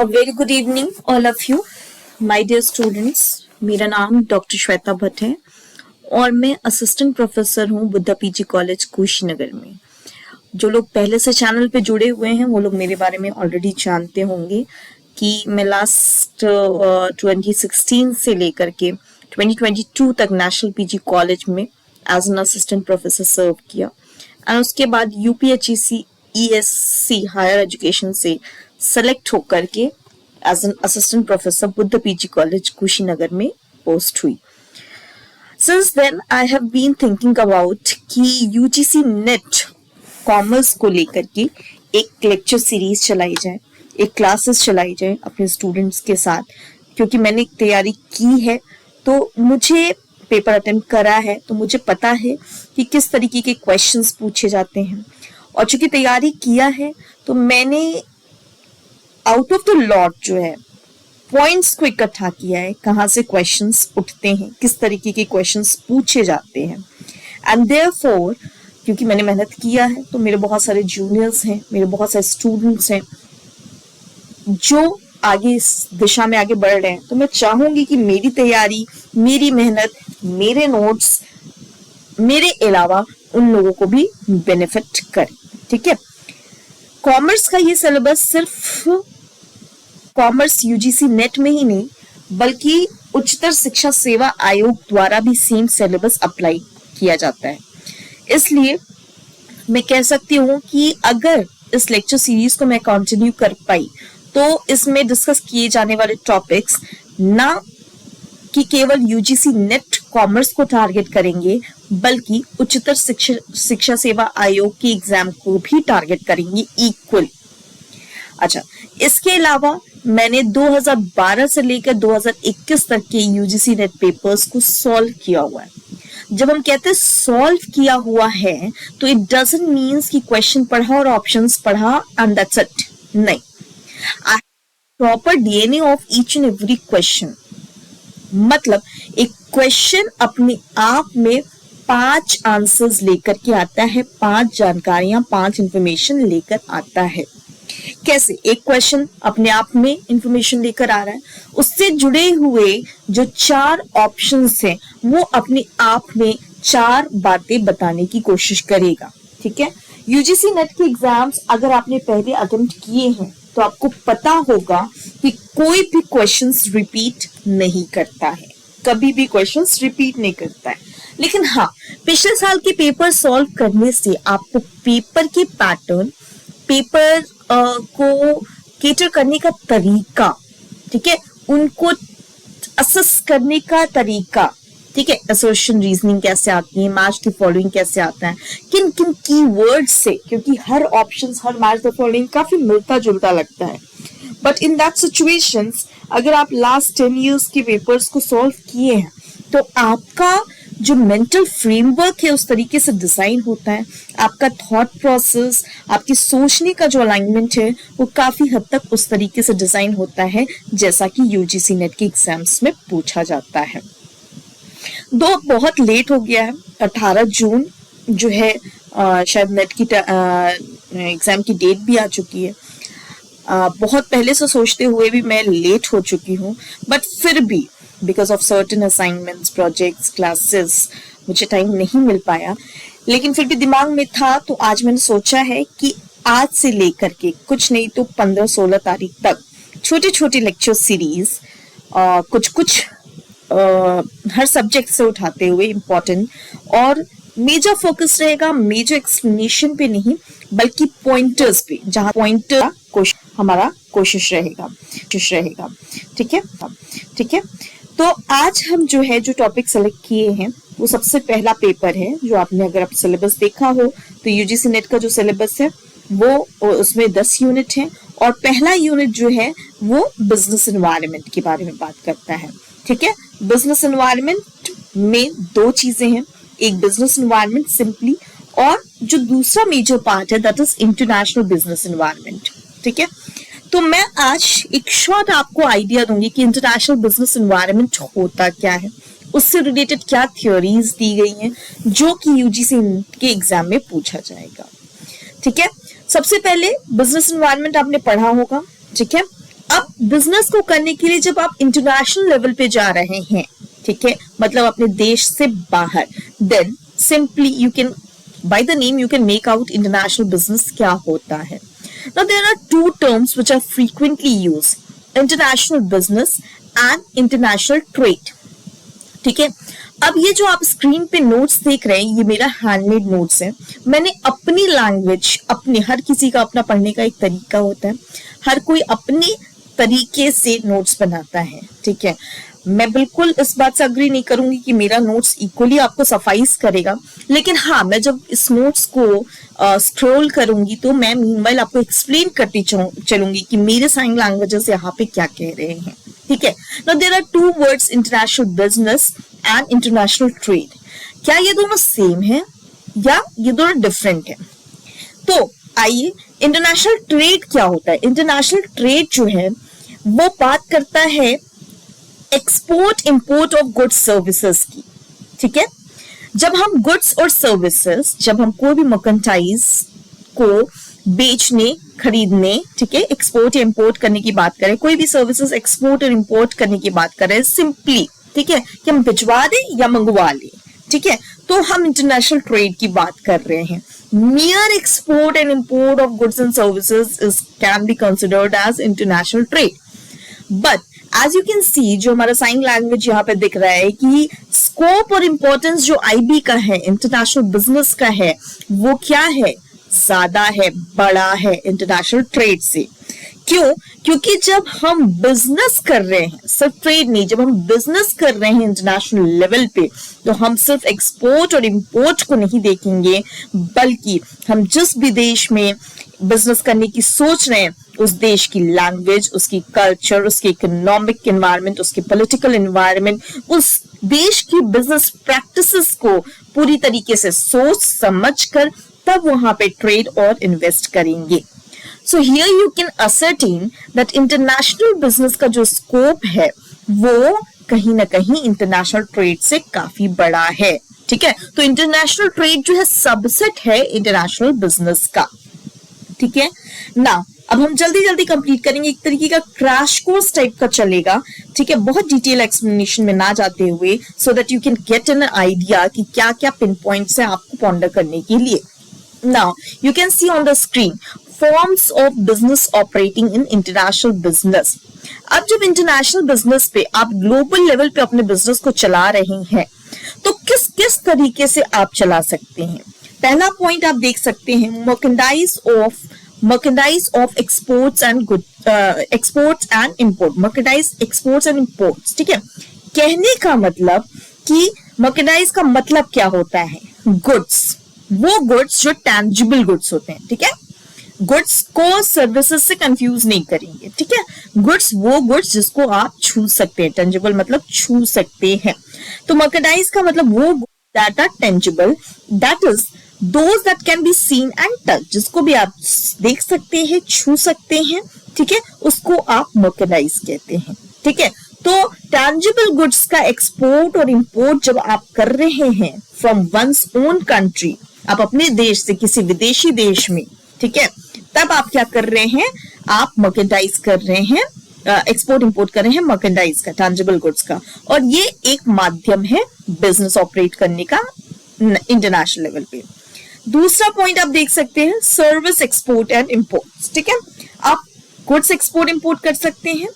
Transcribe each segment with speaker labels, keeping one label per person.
Speaker 1: A very good evening all of you, my dear students. मेरा नाम doctor Shweta Bhatt है और मैं असिस्टेंट प्रोफेसर हूँ बुद्धा पीजी कॉलेज कुशीनगर में। जो लोग पहले से चैनल पे जुड़े हुए हैं वो लोग मेरे बारे में ऑलरेडी जानते होंगे कि मैं लास्ट 2016 से लेकर के 2022 तक नेशनल पीजी कॉलेज में as an assistant professor serve किया एंड उसके बाद यूपीएचईसी ESC हायर एजुकेशन से सेलेक्ट होकर के as an assistant professor Buddha PG college Kushinagar में पोस्ट हुई। Since then I have been thinking about कि यूजीसी नेट कॉमर्स को लेकर के एक लेक्चर सीरीज चलाई जाए, एक क्लासेस चलाई जाए अपने स्टूडेंट्स के साथ, क्योंकि मैंने तैयारी की है तो मुझे पेपर अटेम्प्ट करा है तो मुझे पता है कि किस तरीके के क्वेश्चंस पूछे जाते हैं और चूंकि तैयारी किया है तो मैंने आउट ऑफ द लॉट जो है पॉइंट्स को इकट्ठा किया है, कहाँ से क्वेश्चंस उठते हैं, किस तरीके के क्वेश्चंस पूछे जाते हैं। एंड देयरफॉर क्योंकि मैंने मेहनत किया है तो मेरे बहुत सारे जूनियर्स हैं, मेरे बहुत सारे स्टूडेंट्स हैं जो आगे इस दिशा में आगे बढ़ रहे हैं, तो मैं चाहूंगी कि मेरी तैयारी, मेरी मेहनत, मेरे नोट्स मेरे अलावा उन लोगों को भी बेनिफिट करे। ठीक है, कॉमर्स का ये सिलेबस सिर्फ कॉमर्स यूजीसी नेट में ही नहीं बल्कि उच्चतर शिक्षा सेवा आयोग द्वारा भी सेम सिलेबस अप्लाई किया जाता है। इसलिए मैं कह सकती हूँ कि अगर इस लेक्चर सीरीज को मैं कंटिन्यू कर पाई तो इसमें डिस्कस किए जाने वाले टॉपिक्स ना कि केवल यूजीसी नेट कॉमर्स को टारगेट करेंगे बल्कि उच्चतर शिक्षा सेवा आयोग के एग्जाम को भी टारगेट करेंगे इक्वल। अच्छा, इसके अलावा मैंने 2012 से लेकर 2021 तक के यूजीसी नेट पेपर्स को सॉल्व किया हुआ है। जब हम कहते हैं सॉल्व किया हुआ है तो इट डजंट मीन्स कि क्वेश्चन पढ़ा और ऑप्शंस पढ़ा एंड दैट्स इट, नहीं। I proper DNA of each and every question, मतलब एक क्वेश्चन अपने आप में 5 आंसर्स लेकर के आता है, 5 जानकारियां, 5 इंफॉर्मेशन लेकर आता है। कैसे एक क्वेश्चन अपने आप में इंफॉर्मेशन लेकर आ रहा है, उससे जुड़े हुए जो 4 ऑप्शंस हैं वो अपने आप में 4 बातें बताने की कोशिश करेगा। ठीक है, यूजीसी नेट के एग्जाम्स अगर आपने पहले अटेम्प्ट किए हैं तो आपको पता होगा कि कोई भी क्वेश्चंस रिपीट नहीं करता है, कभी भी क्वेश्चंस रिपीट नहीं करता है। लेकिन हाँ, पिछले साल के पेपर सॉल्व करने से आपको पेपर के पैटर्न, पेपर को केटर करने का तरीका, ठीक है, उनको असेस करने का तरीका, ठीक है, असर्शन रीजनिंग कैसे आती है, मैच द फॉलोइंग कैसे आता है, किन किन कीवर्ड्स से, क्योंकि हर ऑप्शंस, हर मैच द फॉलोइंग काफी मिलता जुलता लगता है। बट इन दैट सिचुएशंस अगर आप लास्ट 10 इयर्स के पेपर्स को सॉल्व किए हैं तो आपका जो मेंटल फ्रेमवर्क है उस तरीके से डिजाइन होता है, आपका थॉट प्रोसेस, आपकी सोचने का जो अलाइनमेंट है वो काफी हद तक उस तरीके से डिजाइन होता है जैसा कि यूजीसी नेट के एग्जाम्स में पूछा जाता है। दो बहुत लेट हो गया है, 18 जून जो है शायद नेट की एग्जाम की डेट भी आ चुकी है। बहुत पहले से सोचते हुए भी मैं लेट हो चुकी हूँ, बट फिर भी because of certain assignments, projects, classes मुझे टाइम नहीं मिल पाया, लेकिन फिर भी दिमाग में था तो आज मैंने सोचा है कि आज से लेकर के कुछ नहीं तो 15-16 तारीख तक छोटे छोटे लेक्चर सीरीज कुछ हर सब्जेक्ट से उठाते हुए इम्पोर्टेंट, और मेजर फोकस रहेगा मेजर एक्सप्लेनेशन पे नहीं बल्कि पॉइंटर्स पे, जहां पॉइंटर हमारा कोशिश रहेगा। ठीक है, तो आज हम जो है जो टॉपिक सेलेक्ट किए हैं वो सबसे पहला पेपर है जो आपने, अगर आप सिलेबस देखा हो तो यूजीसी नेट का जो सिलेबस है वो उसमें 10 यूनिट है और पहला यूनिट जो है वो बिजनेस एनवायरनमेंट के बारे में बात करता है। ठीक है, बिजनेस एनवायरनमेंट में 2 चीजें हैं, एक बिजनेस एनवायरनमेंट सिंपली और जो दूसरा मेजर पार्ट है that is international business environment. ठीक है, तो मैं आज एक शॉर्ट आपको आइडिया दूंगी कि इंटरनेशनल बिजनेस एनवायरनमेंट होता क्या है, उससे रिलेटेड क्या थ्योरीज दी गई हैं जो कि यूजीसी के एग्जाम में पूछा जाएगा। ठीक है, सबसे पहले बिजनेस एनवायरनमेंट आपने पढ़ा होगा, ठीक है, अब बिजनेस को करने के लिए जब आप इंटरनेशनल लेवल पे जा रहे हैं, ठीक है, मतलब अपने देश से बाहर, then simply you can by the name you can make out international business क्या होता है. Now there are two terms which are frequently used, international business and international trade. ठीक है, अब ये जो आप स्क्रीन पे नोट्स देख रहे हैं, ये मेरा हैंडमेड नोट्स है. मैंने अपनी लैंग्वेज, अपने, हर किसी का अपना पढ़ने का एक तरीका होता है, हर कोई अपने तरीके से नोट्स बनाता है. ठीक है, मैं बिल्कुल इस बात से अग्री नहीं करूंगी कि मेरा नोट्स इक्वली आपको सफाइस करेगा, लेकिन हाँ, मैं जब इस नोट्स को स्क्रॉल करूंगी तो मैं मीनवाइल आपको एक्सप्लेन करती चलूंगी कि मेरे साइन लैंग्वेजेस यहाँ पे क्या कह रहे हैं. ठीक है, now there are two words, international business and international trade. क्या ये दोनों सेम है या ये दोनों डिफरेंट है? तो आइए, इंटरनेशनल ट्रेड क्या होता है. इंटरनेशनल ट्रेड जो है वो बात करता है export import of goods services की. ठीक है, जब हम गुड्स और सर्विसेज, जब हम कोई भी मर्केंटाइज को बेचने, खरीदने, ठीक है, एक्सपोर्ट या इंपोर्ट करने की बात करें, कोई भी सर्विसेज एक्सपोर्ट और इंपोर्ट करने की बात करें सिंपली, ठीक है, कि हम भिजवा दें या मंगवा लें, ठीक है, तो हम इंटरनेशनल ट्रेड की बात कर रहे हैं. mere export and import of goods and services can be considered as international trade. But as you can see, जो हमारा साइन लैंग्वेज यहाँ पे दिख रहा है कि स्कोप और इम्पोर्टेंस जो आईबी का है, इंटरनेशनल बिजनेस का है, वो क्या है, ज्यादा है, बड़ा है इंटरनेशनल ट्रेड से. क्यों? क्योंकि जब हम बिजनेस कर रहे हैं, सिर्फ ट्रेड नहीं, जब हम बिजनेस कर रहे हैं इंटरनेशनल लेवल पे, तो हम सिर्फ एक्सपोर्ट और इंपोर्ट को नहीं देखेंगे, बल्कि हम जिस भी देश में बिजनेस करने की सोच रहे हैं, उस देश की लैंग्वेज, उसकी कल्चर, उसकी इकोनॉमिक एनवायरनमेंट, उसकी पॉलिटिकल एनवायरनमेंट, उस देश की बिजनेस प्रैक्टिसेस को पूरी तरीके से सोच समझ कर तब वहां पे ट्रेड और इन्वेस्ट करेंगे. So here you can ascertain that international business का जो स्कोप है वो कहीं ना कहीं इंटरनेशनल ट्रेड से काफी बड़ा है. ठीक है, तो इंटरनेशनल ट्रेड जो है सबसेट है इंटरनेशनल बिजनेस का. ठीक है ना, अब हम जल्दी जल्दी कंप्लीट करेंगे, एक तरीके का क्रैश कोर्स टाइप का चलेगा. ठीक है, बहुत डिटेल एक्सप्लेनेशन में ना जाते हुए, so that you can get an idea कि क्या क्या पिन पॉइंट्स है आपको पॉन्डर करने के लिए. Now you can see on the screen forms of business operating in international business. अब जब इंटरनेशनल बिजनेस पे आप ग्लोबल लेवल पे अपने बिजनेस को चला रहे हैं, तो किस किस तरीके से आप चला सकते हैं. पहला पॉइंट आप देख सकते हैं, merchandise of exports and exports and import. merchandise exports and imports. ठीक है, कहने का मतलब कि merchandise का मतलब क्या होता है, गुड्स, वो गुड्स जो टैंजिबल गुड्स होते हैं. ठीक है, गुड्स को सर्विसेज से कंफ्यूज नहीं करेंगे. ठीक है, गुड्स वो गुड्स जिसको आप छू सकते हैं, टेंजिबल मतलब छू सकते हैं. तो मर्केंडाइज का मतलब वो that are tangible, that is those that can be seen and touch, जिसको भी आप देख सकते हैं, छू सकते हैं. ठीक है, उसको आप मर्केंडाइज कहते हैं. ठीक है, तो टेंजिबल गुड्स का एक्सपोर्ट और इंपोर्ट जब आप कर रहे हैं फ्रॉम वंस ओन कंट्री, आप अपने देश से किसी विदेशी देश में, ठीक है, तब आप क्या कर रहे हैं, आप मर्केंडाइज कर रहे हैं, एक्सपोर्ट इंपोर्ट कर रहे हैं मर्केंडाइज का, टैंजिबल गुड्स का. और ये एक माध्यम है बिजनेस ऑपरेट करने का इंटरनेशनल लेवल पे. दूसरा पॉइंट आप देख सकते हैं, सर्विस एक्सपोर्ट एंड इंपोर्ट. ठीक है, आप गुड्स एक्सपोर्ट इंपोर्ट कर सकते हैं,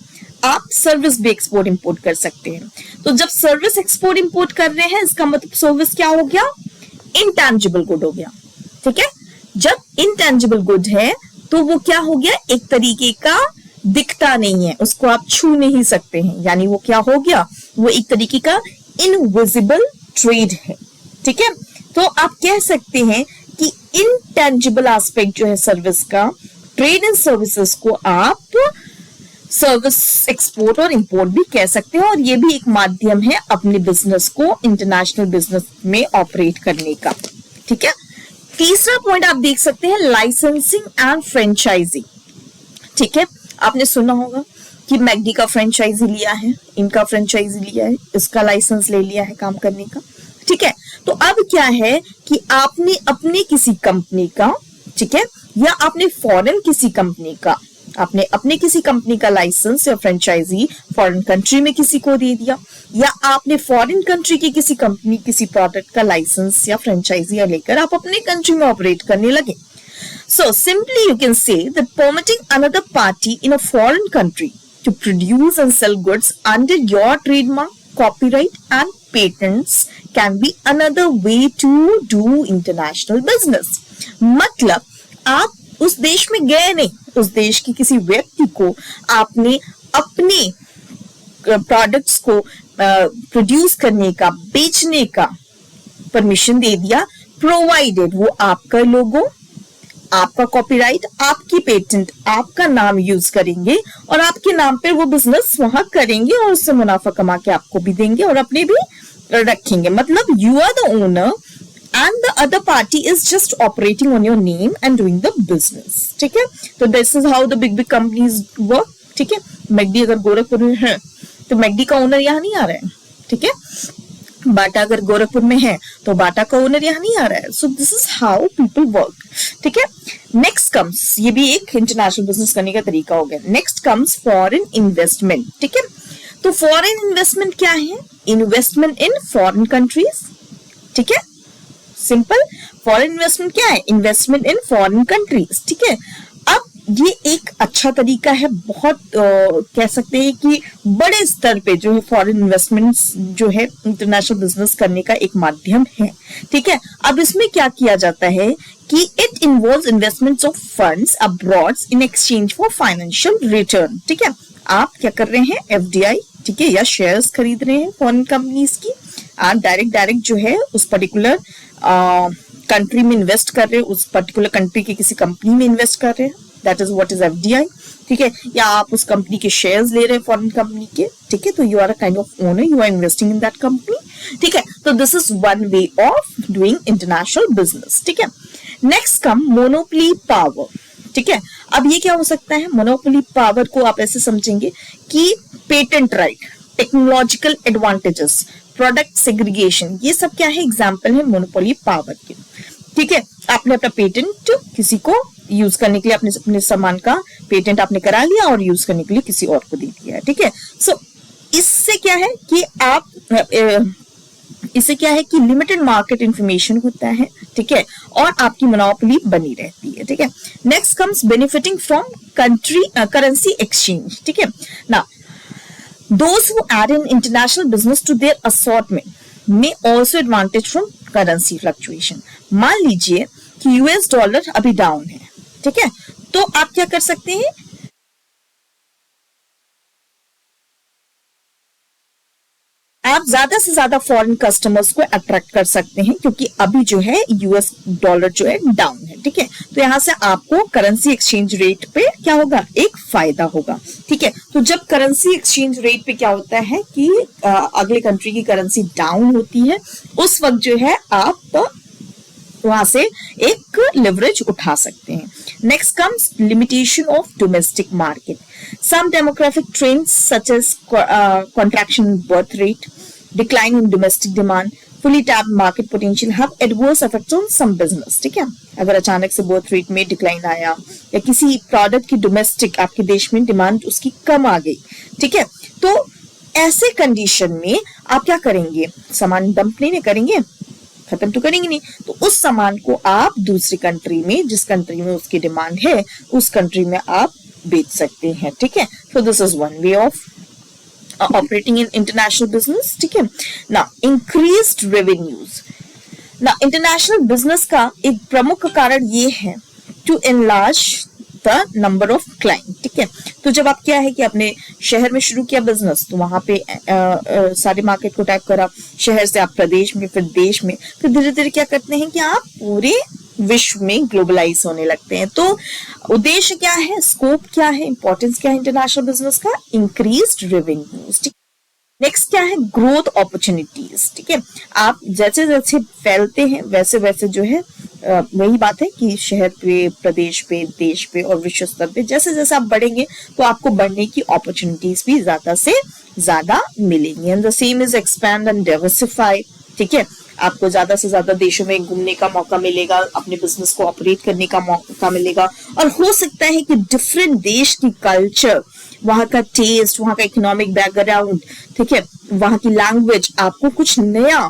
Speaker 1: आप सर्विस भी एक्सपोर्ट इंपोर्ट कर सकते हैं. तो जब सर्विस एक्सपोर्ट इंपोर्ट कर रहे हैं, इसका मतलब सर्विस क्या हो गया, इंटैंजिबल गुड हो गया. ठीक है, जब इनटेंजिबल गुड है तो वो क्या हो गया, एक तरीके का दिखता नहीं है, उसको आप छू नहीं सकते हैं, यानी वो क्या हो गया, वो एक तरीके का इनविजिबल ट्रेड है. ठीक है, तो आप कह सकते हैं कि इनटेंजिबल एस्पेक्ट जो है सर्विस का, ट्रेड एंड सर्विसेज को आप सर्विस एक्सपोर्ट और इंपोर्ट भी कह सकते हैं, और ये भी एक माध्यम है अपने बिजनेस को इंटरनेशनल बिजनेस में ऑपरेट करने का. ठीक है, तीसरा पॉइंट आप देख सकते हैं, लाइसेंसिंग एंड फ्रेंचाइजिंग. ठीक है, आपने सुना होगा कि मैकडी का फ्रेंचाइजी लिया है, इनका फ्रेंचाइजी लिया है, इसका लाइसेंस ले लिया है काम करने का. ठीक है, तो अब क्या है कि आपने अपने किसी कंपनी का, ठीक है, या आपने फॉरेन किसी कंपनी का आपने अपने किसी कंपनी का लाइसेंस या फ्रेंचाइजी फॉरेन कंट्री में किसी को दे दिया, या आपने फॉरेन कंट्री की किसी कंपनी किसी प्रोडक्ट का लाइसेंस या फ्रेंचाइजी लेकर आप अपने कंट्री में ऑपरेट करने लगे. So simply you can say that permitting another party in a foreign country to produce and sell goods under your trademark, copyright and patents can be another way to do international business. मतलब आप उस देश में गए नहीं, उस देश की किसी व्यक्ति को आपने अपने प्रोडक्ट्स को प्रोड्यूस करने का, बेचने का परमिशन दे दिया, प्रोवाइडेड वो आपका लोगो, आपका कॉपीराइट, आपकी पेटेंट, आपका नाम यूज करेंगे और आपके नाम पे वो बिजनेस वहां करेंगे और उससे मुनाफा कमा के आपको भी देंगे और अपने भी रखेंगे. मतलब you are the owner and the other party is just operating on your name and doing the business. ठीक है, तो this is how the big companies work. ठीक है, मैकडी अगर गोरखपुर में है तो मैकडी का ओनर यहाँ नहीं आ रहा है. ठीक है, बाटा अगर गोरखपुर में है तो बाटा का ओनर यहाँ नहीं आ रहा है. So this is how people work. ठीक है, नेक्स्ट कम्स, ये भी एक इंटरनेशनल बिजनेस करने का तरीका हो गया. Next comes foreign investment. ठीक है, तो फॉरेन इन्वेस्टमेंट क्या है? Investment in foreign countries. ठीक है, सिंपल. फॉरेन इन्वेस्टमेंट क्या है? Investment in foreign countries. ठीक है, अब ये एक अच्छा तरीका है, बहुत कह सकते हैं कि बड़े स्तर पे जो है फॉरेन इन्वेस्टमेंट्स जो है इंटरनेशनल बिजनेस करने का एक माध्यम है. ठीक है, अब इसमें क्या किया जाता है कि it involves investments of funds abroad in exchange for financial return. ठीक है, आप क्या कर रहे हैं? एफडीआई, ठीक है, या शेयर्स खरीद रहे हैं फॉरेन कंपनीज की. आप डायरेक्ट जो है उस पर्टिकुलर कंट्री में इन्वेस्ट कर रहे हैं, उस पर्टिकुलर कंट्री की किसी कंपनी में इन्वेस्ट कर रहे हैं. That is what is FDI. ठीक है, या आप उस कंपनी के शेयर्स ले रहे हैं फॉरेन कंपनी के. ठीक है, तो you are a kind of owner, you are investing in that company. ठीक है, तो this is one way of doing international business. ठीक है, नेक्स्ट कम मोनोपोली पावर. ठीक है, अब ये क्या हो सकता है? मोनोपोली पावर को आप ऐसे समझेंगे कि patent right, technological advantages, product segregation, ये सब क्या है? एग्जाम्पल है मोनोपोली पावर के. ठीक है, आपने अपना पेटेंट किसी को यूज करने के लिए, अपने सामान का पेटेंट आपने करा लिया और यूज करने के लिए किसी और को दे दिया. ठीक है, सो इससे क्या है कि इससे क्या है कि लिमिटेड मार्केट इंफॉर्मेशन होता है. ठीक है, और आपकी मोनोपोली बनी रहती है. ठीक है, next comes benefiting from currency exchange. ठीक है, ना those who add in international business to their assortment may also advantage from currency fluctuation. मान लीजिए कि यूएस डॉलर अभी डाउन है. ठीक है, तो आप क्या कर सकते हैं? आप ज्यादा से ज्यादा फॉरेन कस्टमर्स को अट्रैक्ट कर सकते हैं क्योंकि अभी जो है यूएस डॉलर जो है डाउन है. ठीक है, तो यहां से आपको करेंसी एक्सचेंज रेट पे क्या होगा? एक फायदा होगा. ठीक है, तो जब करेंसी एक्सचेंज रेट पे क्या होता है कि अगले कंट्री की करेंसी डाउन होती है, उस वक्त जो है आप वहां से एक लिवरेज उठा सकते हैं. Next comes limitation of domestic market. Some demographic trends such as contraction in birth rate, decline in domestic demand, fully tapped market potential have adverse effects on some business. ठीक है, अगर अचानक से बर्थ रेट में decline आया या किसी product की डोमेस्टिक आपके देश में डिमांड उसकी कम आ गई. ठीक है, तो ऐसे कंडीशन में आप क्या करेंगे? सामान डंप नहीं करेंगे, खत्म तो करेंगे नहीं, तो उस सामान को आप दूसरी कंट्री में, जिस कंट्री में उसकी डिमांड है, उस कंट्री में आप बेच सकते हैं. ठीक है, so this is one way of operating in international business. ठीक है, now increased revenues. now international business का एक प्रमुख कारण ये है to enlarge the number of client. ठीक है, तो जब आप क्या है कि अपने शहर में शुरू किया बिजनेस, तो वहां पे सारे मार्केट को टैप करा, शहर से आप प्रदेश में, फिर देश में, फिर धीरे धीरे क्या करते हैं कि आप पूरे विश्व में ग्लोबलाइज होने लगते हैं. तो उद्देश्य क्या है? स्कोप क्या है? इंपॉर्टेंस क्या है इंटरनेशनल बिजनेस का? Increased revenues. नेक्स्ट क्या है? Growth opportunities. ठीक है, आप जैसे जैसे फैलते हैं वैसे वैसे जो है वही बात है कि शहर पे, प्रदेश पे, देश पे और विश्व स्तर पे जैसे जैसे आप बढ़ेंगे तो आपको बढ़ने की अपॉर्चुनिटीज भी ज्यादा से ज्यादा मिलेंगी. And the same is expand and diversify. ठीक है, आपको ज्यादा से ज्यादा देशों में घूमने का मौका मिलेगा, अपने बिजनेस को ऑपरेट करने का मौका मिलेगा, और हो सकता है कि डिफरेंट देश की कल्चर, वहाँ का टेस्ट, वहाँ का इकोनॉमिक बैकग्राउंड, ठीक है, वहाँ की लैंग्वेज आपको कुछ नया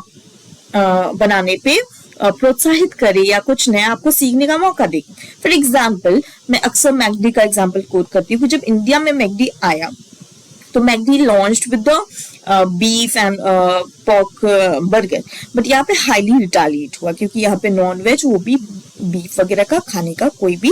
Speaker 1: बनाने पे प्रोत्साहित करे या कुछ नया आपको सीखने का मौका दे। फॉर एग्जाम्पल, मैं अक्सर मैकडी का एग्जाम्पल कोट करती हूँ कि जब इंडिया में मैकडी आया तो McD launched with the beef and pork burger, but यहाँ पे हाईली रिटालिएट हुआ क्योंकि यहाँ पे नॉन वेज, वो भी बीफ वगैरह का खाने का कोई भी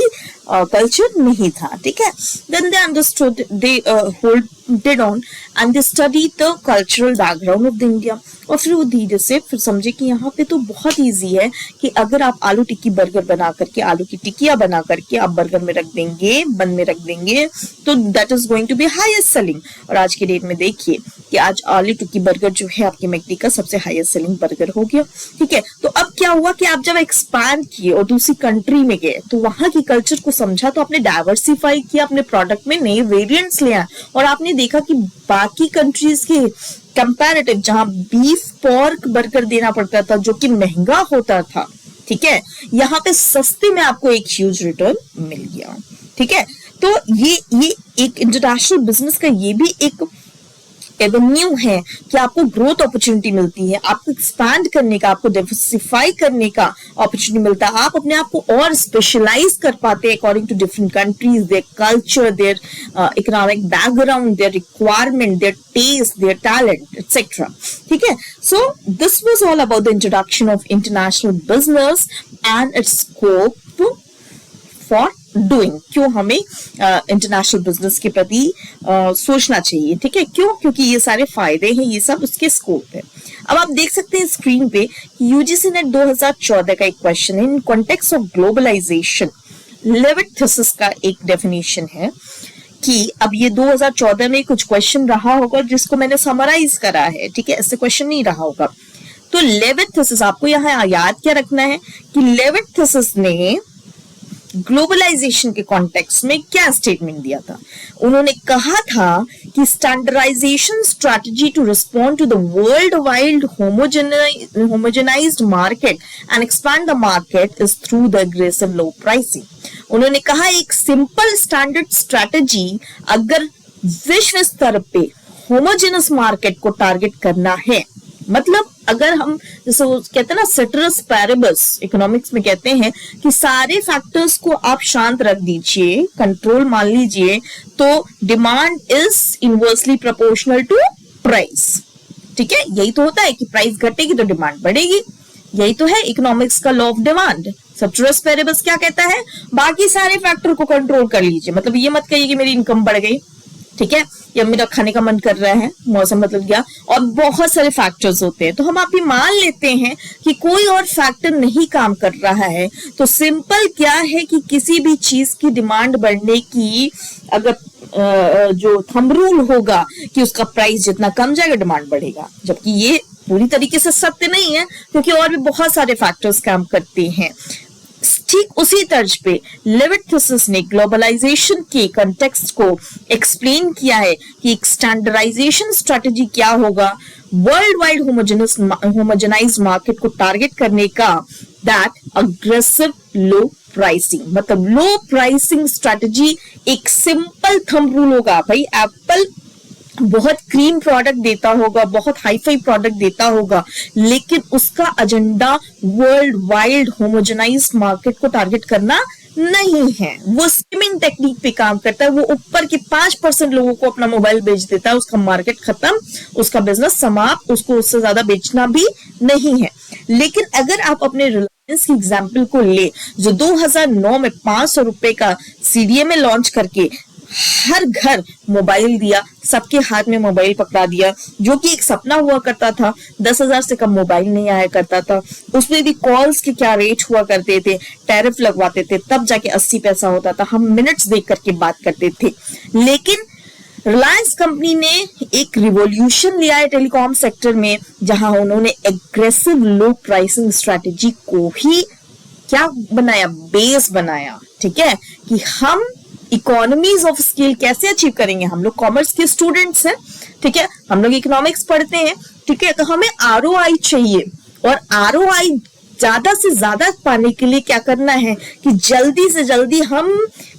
Speaker 1: कल्चर नहीं था, ठीक है। Then they understood, they holded on and they study the cultural background of the India, और फिर वो धीरे से फिर समझे कि यहाँ पे तो बहुत इजी है कि अगर आप आलू टिक्की बर्गर बना करके, आलू की टिक्कियां बना करके आप बर्गर में रख देंगे, बन में रख देंगे, तो that is going to be highest selling. और आज के डेट में देखिए कि आज आलू टिक्की बर्गर जो है आपकी मैकडी का सबसे हाईएस्ट सेलिंग बर्गर हो गया, ठीक है। तो अब क्या हुआ कि आप जब एक्सपैंड किए और दूसरी कंट्री में गए तो वहां की कल्चर को समझा, तो आपने डाइवर्सिफाई किया, अपने प्रोडक्ट में नए वेरिएंट्स ले आए, और आपने देखा कि बाकी कंट्रीज के कंपैरेटिव जहां बीफ पॉर्क बर्गर देना पड़ता था जो कि महंगा होता था, ठीक है, यहाँ पे सस्ते में आपको एक ह्यूज रिटर्न मिल गया, ठीक है। तो ये एक इंटरनेशनल बिजनेस का ये भी एक एवेन्यू है कि आपको ग्रोथ अपॉर्चुनिटी मिलती है, आपको एक्सपैंड करने का, आपको डाइवर्सिफाई करने का अपॉर्चुनिटी मिलता है, आप अपने आप को और स्पेशलाइज कर पाते हैं according to different countries, their culture, their economic background, their requirement, their taste, their talent etcetera, ठीक है। So this was all about the introduction of international business and its scope for doing, क्यों हमें international business के प्रति सोचना चाहिए, ठीक है, क्यों, क्योंकि ये सारे फायदे हैं, ये सब उसके स्कोप है। अब आप देख सकते हैं स्क्रीन पे यूजीसी नेट 2014 का एक क्वेश्चन है, in context of globalisation, Levitt thesis का एक डेफिनेशन है कि अब ये 2014 में कुछ क्वेश्चन रहा होगा जिसको मैंने समराइज करा है, ठीक है, ऐसे क्वेश्चन नहीं रहा होगा। तो लेविट थीसिस आपको यहाँ याद क्या रखना है कि लेविट थीसिस ने ग्लोबलाइजेशन के कॉन्टेक्स्ट में क्या स्टेटमेंट दिया था। उन्होंने कहा था कि standardisation strategy to respond to the world wide homogenised market and expand the market is through the aggressive low pricing. उन्होंने कहा एक सिंपल स्टैंडर्ड स्ट्रैटेजी अगर विश्व स्तर पे होमोजेनस मार्केट को टारगेट करना है, मतलब अगर हम जैसे कहते हैं ना सेटरस पैरेबस इकोनॉमिक्स में कहते हैं कि सारे फैक्टर्स को आप शांत रख दीजिए, कंट्रोल मान लीजिए, तो demand is inversely proportional to price, ठीक है। यही तो होता है कि प्राइस घटेगी तो डिमांड बढ़ेगी, यही तो है इकोनॉमिक्स का लॉ ऑफ डिमांड। सेटरस पैरेबस क्या कहता है, बाकी सारे फैक्टर को कंट्रोल कर लीजिए, मतलब ये मत कहिए कि मेरी इनकम बढ़ गई, ठीक है, या मेरा खाने का मन कर रहा है, मौसम बदल गया, और बहुत सारे फैक्टर्स होते हैं। तो हम आप ये मान लेते हैं कि कोई और फैक्टर नहीं काम कर रहा है, तो सिंपल क्या है कि किसी भी चीज की डिमांड बढ़ने की अगर जो थंब रूल होगा कि उसका प्राइस जितना कम जाएगा डिमांड बढ़ेगा, जबकि ये पूरी तरीके से सत्य नहीं है क्योंकि और भी बहुत सारे फैक्टर्स काम करते हैं। ठीक उसी तर्ज पे लेविट थीसिस ने ग्लोबलाइजेशन के कॉन्टेक्स्ट को एक्सप्लेन किया है कि एक स्टैंडर्डाइजेशन स्ट्रेटजी क्या होगा वर्ल्ड वाइड होमोजेनाइज्ड मार्केट को टारगेट करने का, दैट अग्रेसिव लो प्राइसिंग, मतलब लो प्राइसिंग स्ट्रेटजी एक सिंपल थंब रूल होगा। भाई एप्पल बहुत क्रीम प्रोडक्ट देता होगा, बहुत हाईफाई प्रोडक्ट देता होगा, लेकिन उसका agenda world wide homogenised market को टारगेट करना नहीं है। वो स्किमिंग टेक्निक पे काम करता है, वो ऊपर के 5% लोगों को अपना मोबाइल बेच देता है, उसका मार्केट खत्म, उसका बिजनेस समाप्त, उसको उससे ज्यादा बेचना भी नहीं है। लेकिन अगर आप अपने रिलायंस की एग्जाम्पल को ले, जो 2009 में 500 रुपए का सीडीएमए लॉन्च करके हर घर मोबाइल दिया, सबके हाथ में मोबाइल पकड़ा दिया, जो कि एक सपना हुआ करता था। 10,000 से कम मोबाइल नहीं आया करता था, उसमें भी कॉल्स के क्या रेट हुआ करते थे, टैरिफ लगवाते थे, तब जाके 80 पैसा होता था, हम मिनट्स देख करके बात करते थे। लेकिन रिलायंस कंपनी ने एक रिवॉल्यूशन लिया है टेलीकॉम सेक्टर में, जहां उन्होंने एग्रेसिव लो प्राइसिंग स्ट्रेटेजी को ही क्या बनाया, बेस बनाया, ठीक है, कि हम इकोनॉमीज ऑफ स्केल कैसे अचीव करेंगे। हम लोग कॉमर्स के स्टूडेंट्स हैं, ठीक है, हम लोग इकोनॉमिक्स पढ़ते हैं, ठीक है, तो हमें आरओआई चाहिए, और ROI ज्यादा से ज्यादा पाने के लिए क्या करना है कि जल्दी से जल्दी हम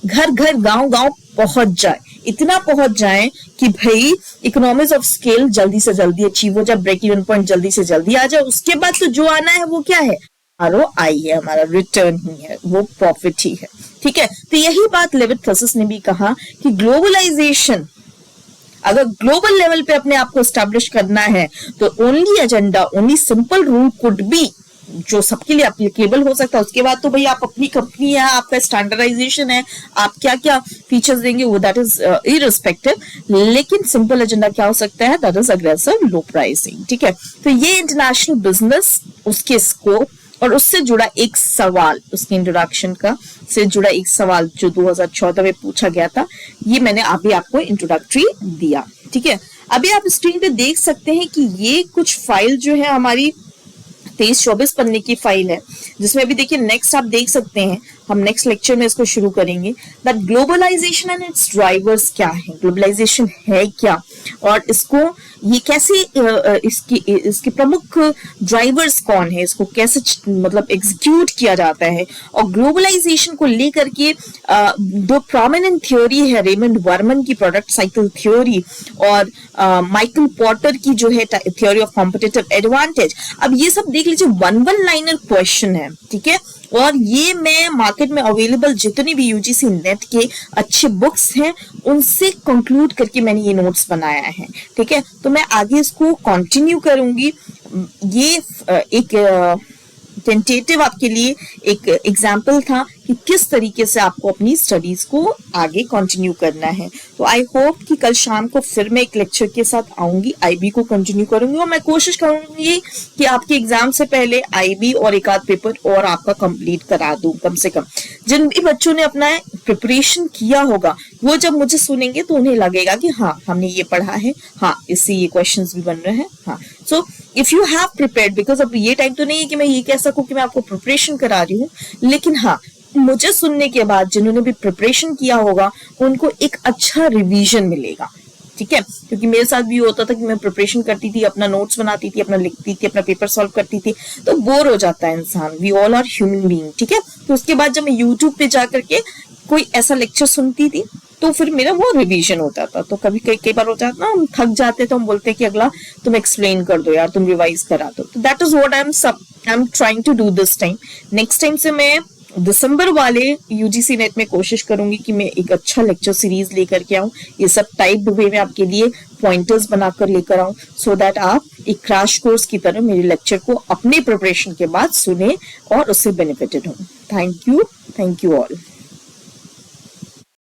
Speaker 1: घर घर गांव गांव पहुंच जाए, इतना पहुंच जाए कि भाई इकोनॉमिक्स ऑफ स्केल जल्दी से जल्दी अचीव हो जाए, ब्रेक इवन पॉइंट जल्दी से जल्दी आ जाए। उसके बाद तो जो आना है वो क्या है, ROI है, हमारा रिटर्न ही है, वो प्रॉफिट ही है। ठीक है, तो यही बात लेविट फ्रसिस ने भी कहा कि ग्लोबलाइजेशन अगर ग्लोबल लेवल पे अपने आप को एस्टैब्लिश करना है तो only agenda, only simple rule could be, जो सबके लिए एप्लीकेबल हो सकता है। उसके बाद तो भाई आप अपनी कंपनी है, आपका स्टैंडर्डाइजेशन है, आप क्या क्या फीचर्स देंगे वो दैट इज इररिस्पेक्टिव, लेकिन सिंपल एजेंडा क्या हो सकता है, that is aggressive low pricing. ठीक है, तो ये इंटरनेशनल बिजनेस, उसके स्कोप और उससे जुड़ा एक सवाल, उसके इंट्रोडक्शन का से जुड़ा एक सवाल जो 2014 में पूछा गया था, ये मैंने अभी आपको इंट्रोडक्टरी दिया। ठीक है, अभी आप स्क्रीन पे देख सकते हैं कि ये कुछ फाइल जो है हमारी 23-24 पन्ने की फाइल है, जिसमें अभी देखिए नेक्स्ट आप देख सकते हैं, हम नेक्स्ट लेक्चर में इसको शुरू करेंगे, that globalisation and its drivers क्या है, ग्लोबलाइजेशन है क्या और इसको ये कैसे इसके प्रमुख ड्राइवर्स कौन है, इसको कैसे मतलब एग्जीक्यूट किया जाता है। और ग्लोबलाइजेशन को लेकर के दो प्रोमिनेंट थ्योरी है, रेमंड वर्मन की प्रोडक्ट साइकिल थ्योरी और माइकल पॉटर की जो है थ्योरी ऑफ कॉम्पिटिटिव एडवांटेज। अब ये सब देख लीजिए, वन लाइनर क्वेश्चन है। ठीक है, और ये मैं मार्केट में अवेलेबल जितनी भी UGC नेट के अच्छे बुक्स हैं उनसे कंक्लूड करके मैंने ये नोट्स बनाया है। ठीक है, तो मैं आगे इसको कंटिन्यू करूंगी। ये एक टेंटेटिव आपके लिए एक एग्जाम्पल था कि किस तरीके से आपको अपनी स्टडीज को आगे कंटिन्यू करना है। तो आई होप कि कल शाम को फिर मैं एक लेक्चर के साथ आऊंगी, IB को कंटिन्यू करूंगी और मैं कोशिश करूंगी कि आपके एग्जाम से पहले IB और एक आध पेपर और आपका कंप्लीट करा दूं। कम से कम जिन भी बच्चों ने अपना प्रिपरेशन किया होगा वो जब मुझे सुनेंगे तो उन्हें लगेगा कि हाँ हमने ये पढ़ा है, हाँ इससे ये क्वेश्चंस भी बन रहे हैं। हाँ, so if you have prepared, because अब ये टाइम तो नहीं है कि मैं ये कह सकूं कि मैं आपको प्रिपरेशन करा रही हूँ, लेकिन हाँ मुझे सुनने के बाद जिन्होंने भी प्रिपरेशन किया होगा उनको एक अच्छा रिवीजन मिलेगा। ठीक है, क्योंकि मेरे साथ भी होता था कि मैं प्रिपरेशन करती थी, अपना नोट्स बनाती थी, अपना लिखती थी, अपना पेपर सॉल्व करती थी, तो बोर हो जाता है इंसान। We all are human being. ठीक है, तो उसके बाद जब मैं यूट्यूब पे जा करके कोई ऐसा लेक्चर सुनती थी तो फिर मेरा वो रिवीजन होता था। तो कभी कई बार होता था ना, हम थक जाते तो हम बोलते हैं कि अगला तुम एक्सप्लेन कर दो यार, तुम रिवाइज करा दो। तो that is what I am trying to do this time. Next time से मैं दिसंबर वाले UGC नेट में कोशिश करूंगी कि मैं एक अच्छा लेक्चर सीरीज लेकर के आऊं, ये सब टाइप वे में आपके लिए पॉइंटर्स बनाकर लेकर आऊं, सो दैट आप एक क्रैश कोर्स की तरह मेरे लेक्चर को अपने प्रिपरेशन के बाद सुने और उससे बेनिफिटेड हो। Thank you all.